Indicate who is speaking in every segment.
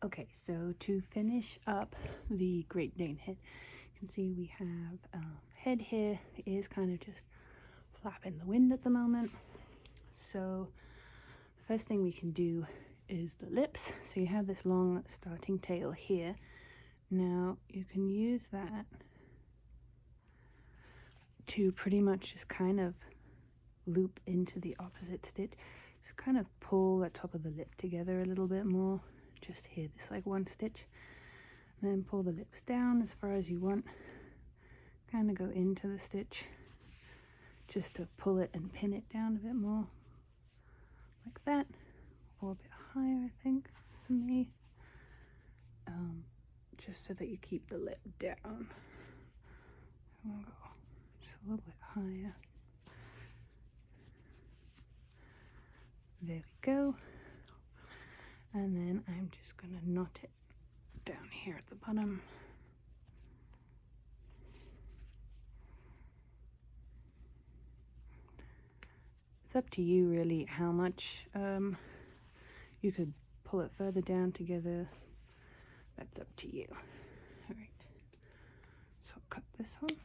Speaker 1: Okay, so to finish up the Great Dane head, you can see we have head here. The ears kind of just flap in the wind at the moment. So the first thing we can do is the lips. So you have this long starting tail here. Now you can use that to pretty much just kind of loop into the opposite stitch. Just kind of pull the top of the lip together a little bit more. Just here, this like one stitch. And then pull the lips down as far as you want. Kind of go into the stitch just to pull it and pin it down a bit more. Like that. Or a bit higher, I think, for me. Just so that you keep the lip down. So I'm gonna go just a little bit higher. There we go. And then I'm just gonna knot it down here at the bottom. It's up to you really how much you could pull it further down together. That's up to you. All right, so I'll cut this one.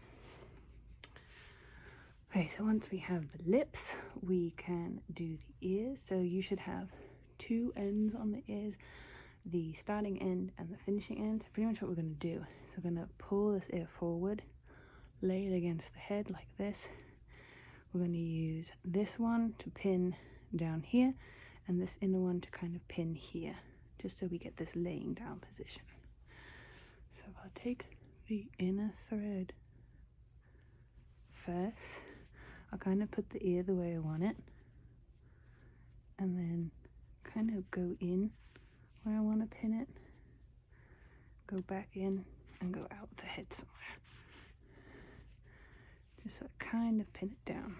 Speaker 1: Okay, so once we have the lips, we can do the ears. So you should have two ends on the ears, the starting end and the finishing end. So pretty much what we're going to do is we're going to pull this ear forward, lay it against the head like this. We're going to use this one to pin down here and this inner one to kind of pin here, just so we get this laying down position. So I'll take the inner thread first. I'll kind of put the ear the way I want it, and then kind of go in where I want to pin it, go back in, and go out the head somewhere. Just so I kind of pin it down.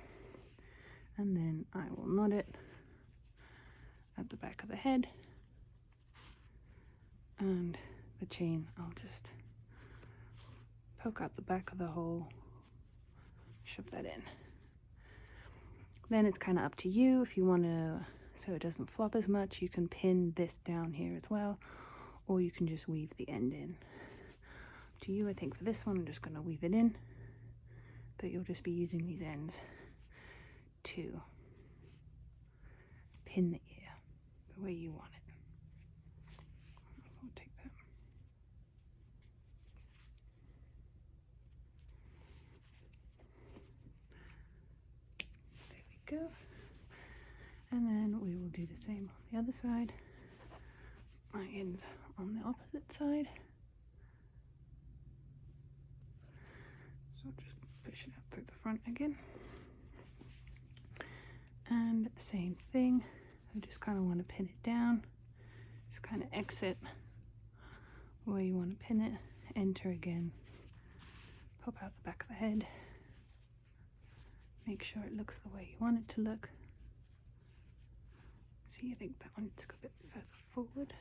Speaker 1: And then I will knot it at the back of the head, and the chain I'll just poke out the back of the hole, shove that in. Then it's kind of up to you if you want to, so it doesn't flop as much, you can pin this down here as well, or you can just weave the end in. Up to you. I think for this one I'm just going to weave it in, but you'll just be using these ends to pin the ear the way you want it. So we'll take that. There we go. And then we will do the same on the other side. My ends on the opposite side. So just push it up through the front again. And same thing, I just kind of want to pin it down. Just kind of exit where you want to pin it, enter again, pop out the back of the head. Make sure it looks the way you want it to look. See, I think that one needs to go a bit further forward.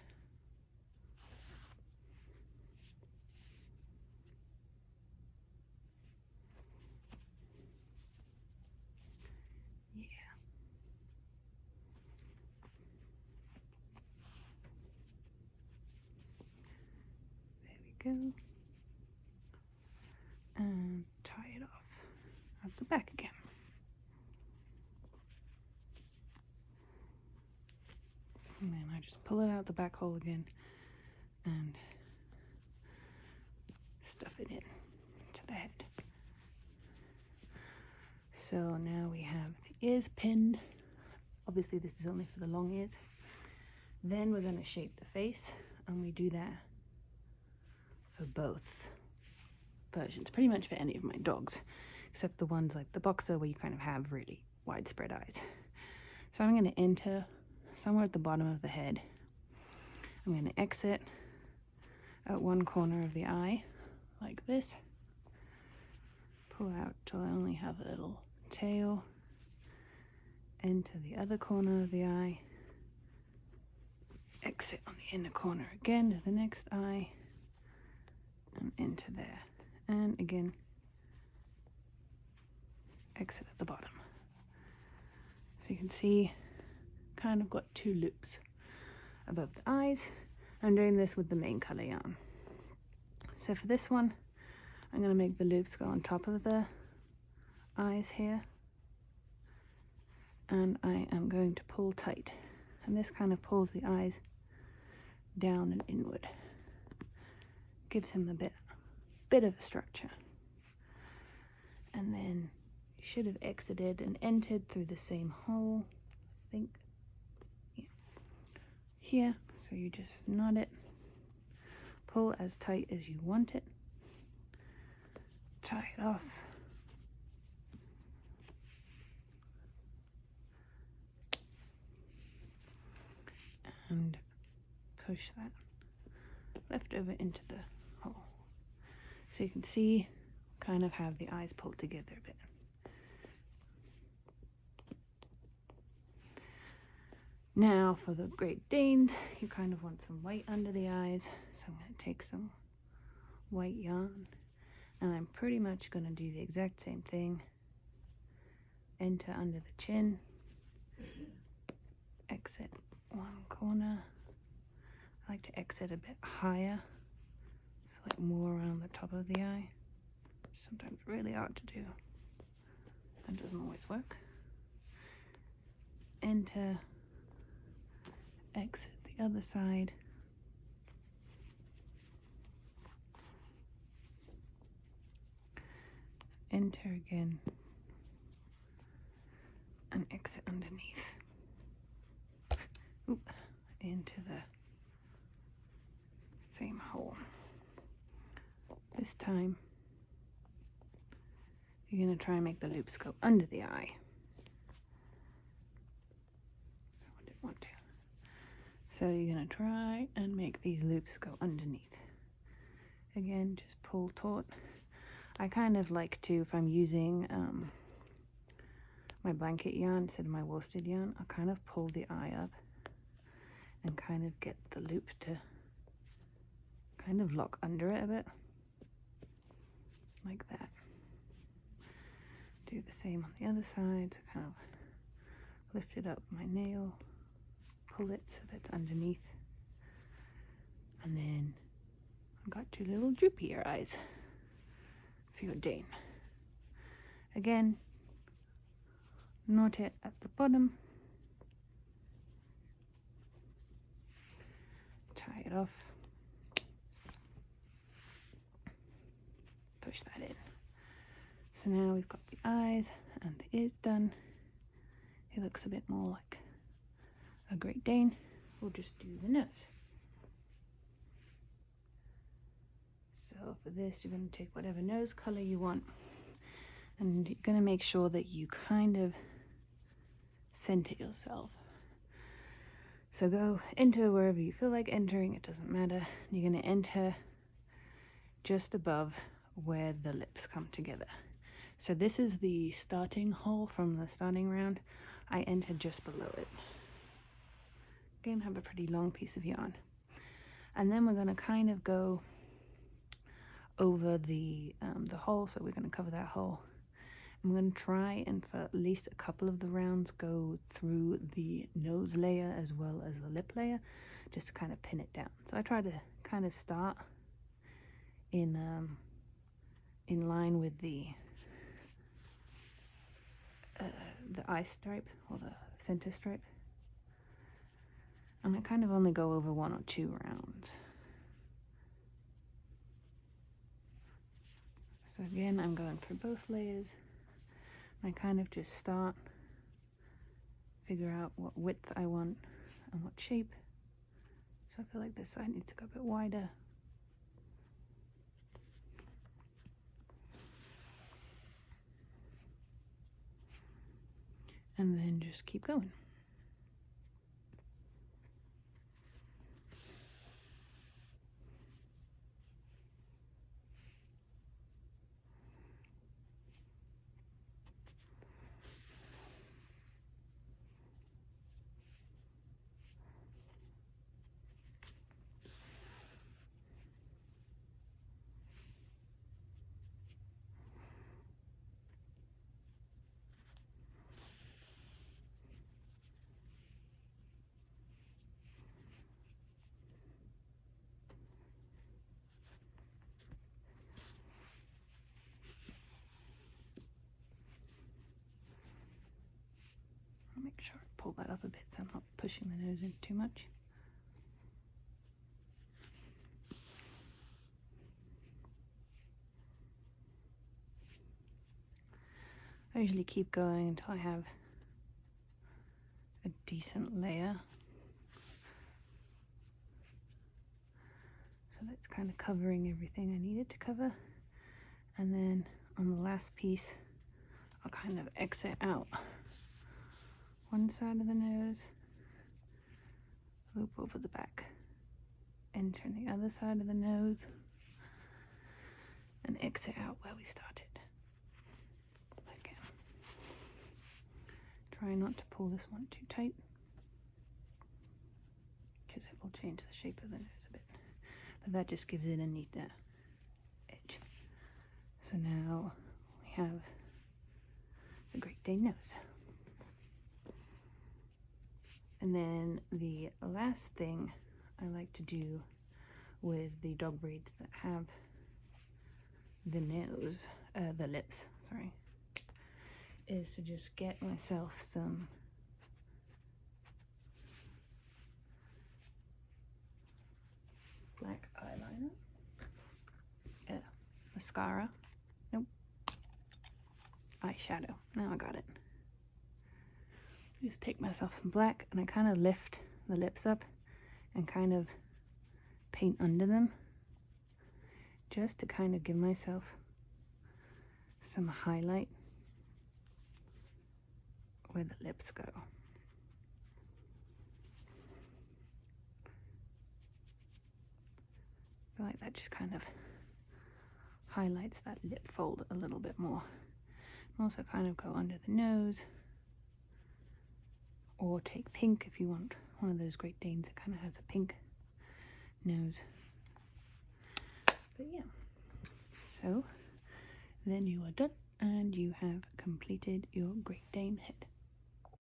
Speaker 1: Yeah. There we go. And tie it off at the back again. And then I just pull it out the back hole again and stuff it in to the head. So now we have the ears pinned. Obviously this is only for the long ears. Then we're going to shape the face, and we do that for both versions, pretty much for any of my dogs, except the ones like the boxer where you kind of have really widespread eyes. So I'm going to enter somewhere at the bottom of the head. I'm going to exit at one corner of the eye like this, pull out till I only have a little tail, enter the other corner of the eye, exit on the inner corner again to the next eye, and enter there, and again exit at the bottom. So you can see kind of got two loops above the eyes. I'm doing this with the main color yarn. So for this one, I'm going to make the loops go on top of the eyes here. And I am going to pull tight. And this kind of pulls the eyes down and inward. Gives him a bit of a structure. And then you should have exited and entered through the same hole, I think. Yeah. Here, so you just knot it. Pull as tight as you want it. Tie it off. And push that left over into the hole. So you can see, kind of have the eyes pulled together a bit. Now for the Great Danes, you kind of want some white under the eyes. So I'm going to take some white yarn and I'm pretty much going to do the exact same thing. Enter under the chin, exit one corner. I like to exit a bit higher, so like more around the top of the eye. Sometimes really hard to do. That doesn't always work. Enter, exit the other side. Enter again and exit underneath. Oop, into the same hole. This time you're going to try and make the loops go under the eye. I didn't want to. So you're going to try and make these loops go underneath. Again, just pull taut. I kind of like to, if I'm using my blanket yarn instead of my worsted yarn, I'll kind of pull the eye up and kind of get the loop to kind of lock under it a bit, like that. Do the same on the other side, so kind of lift it up with my nail, pull it so that's underneath, and then I've got two little droopier eyes for your Dane. Again, knot it at the bottom, tie it off, push that in. So now we've got the eyes and the ears done. He looks a bit more like a Great Dane. We'll just do the nose. So for this, you're going to take whatever nose color you want, and you're going to make sure that you kind of center yourself. So go enter wherever you feel like entering, it doesn't matter. You're going to enter just above where the lips come together. So this is the starting hole from the starting round. I entered just below it. Again, have a pretty long piece of yarn. And then we're going to kind of go over the hole, so we're going to cover that hole. I'm going to try and for at least a couple of the rounds go through the nose layer as well as the lip layer, just to kind of pin it down. So I try to kind of start in line with the eye stripe or the center stripe, and I kind of only go over 1 or 2 rounds. So again, I'm going through both layers. I kind of just start, figure out what width I want and what shape. So I feel like this side needs to go a bit wider. And then just keep going. pull that up a bit so I'm not pushing the nose in too much. I usually keep going until I have a decent layer. So that's kind of covering everything I needed to cover. And then on the last piece, I'll kind of exit out one side of the nose, loop over the back, enter in the other side of the nose, and exit out where we started. Again. Try not to pull this one too tight, because it will change the shape of the nose a bit. But that just gives it a neat edge. So now we have the Great Dane nose. And then the last thing I like to do with the dog breeds that have the lips, sorry, is to just get myself some black eyeliner, mascara, nope, eyeshadow, now I got it. Just take myself some black and I kind of lift the lips up and kind of paint under them, just to kind of give myself some highlight where the lips go. I feel like that just kind of highlights that lip fold a little bit more. And also kind of go under the nose, or take pink if you want one of those Great Danes that kind of has a pink nose. But yeah, so then you are done and you have completed your Great Dane head.